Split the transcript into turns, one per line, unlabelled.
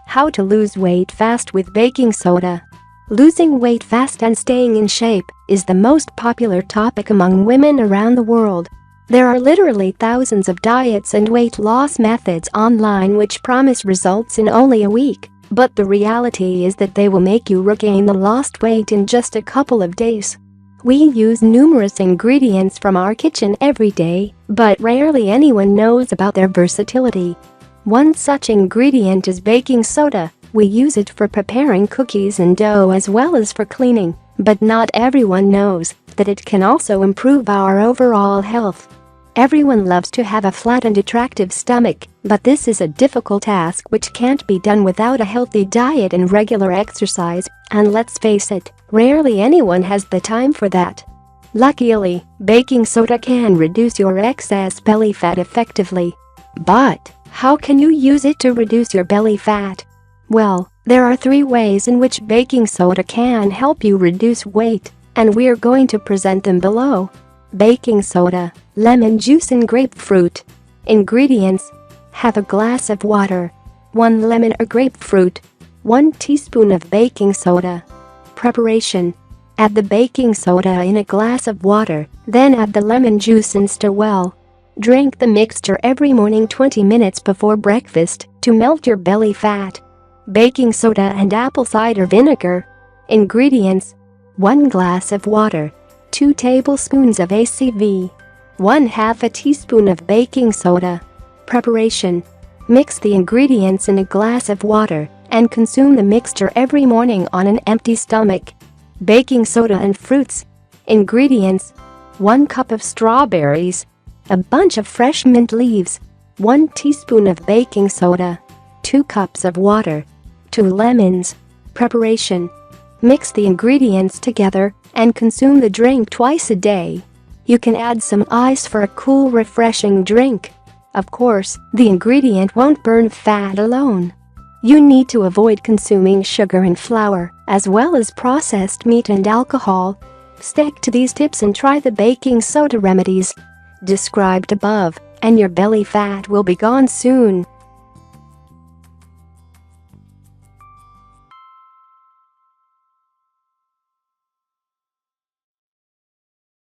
How to lose weight fast with baking soda. Losing weight fast and staying in shape is the most popular topic among women around the world. There are literally thousands of diets and weight loss methods online which promise results in only a week, but the reality is that they will make you regain the lost weight in just a couple of days. We use numerous ingredients from our kitchen every day, but rarely anyone knows about their versatility. One such ingredient is baking soda. We use it for preparing cookies and dough as well as for cleaning, but not everyone knows that it can also improve our overall health. Everyone loves to have a flat and attractive stomach, but this is a difficult task which can't be done without a healthy diet and regular exercise, and let's face it, rarely anyone has the time for that. Luckily, baking soda can reduce your excess belly fat effectively. But how can you use it to reduce your belly fat? Well, there are 3 ways in which baking soda can help you reduce weight, and we're going to present them below. Baking soda, lemon juice and grapefruit. Ingredients: half a glass of water, 1 lemon or grapefruit, 1 teaspoon of baking soda. Preparation: add the baking soda in a glass of water, then add the lemon juice and stir well. Drink the mixture every morning 20 minutes before breakfast to melt your belly fat. Baking soda and apple cider vinegar. Ingredients: 1 glass of water, 2 tablespoons of ACV, 1/2 a teaspoon of baking soda. Preparation: mix the ingredients in a glass of water and consume the mixture every morning on an empty stomach. Baking soda and fruits. Ingredients: 1 cup of strawberries, a bunch of fresh mint leaves, 1 teaspoon of baking soda, 2 cups of water, 2 lemons. Preparation: mix the ingredients together and consume the drink twice a day. You can add some ice for a cool, refreshing drink. Of course, the ingredient won't burn fat alone. You need to avoid consuming sugar and flour, as well as processed meat and alcohol. Stick to these tips and try the baking soda remedies described above, and your belly fat will be gone soon.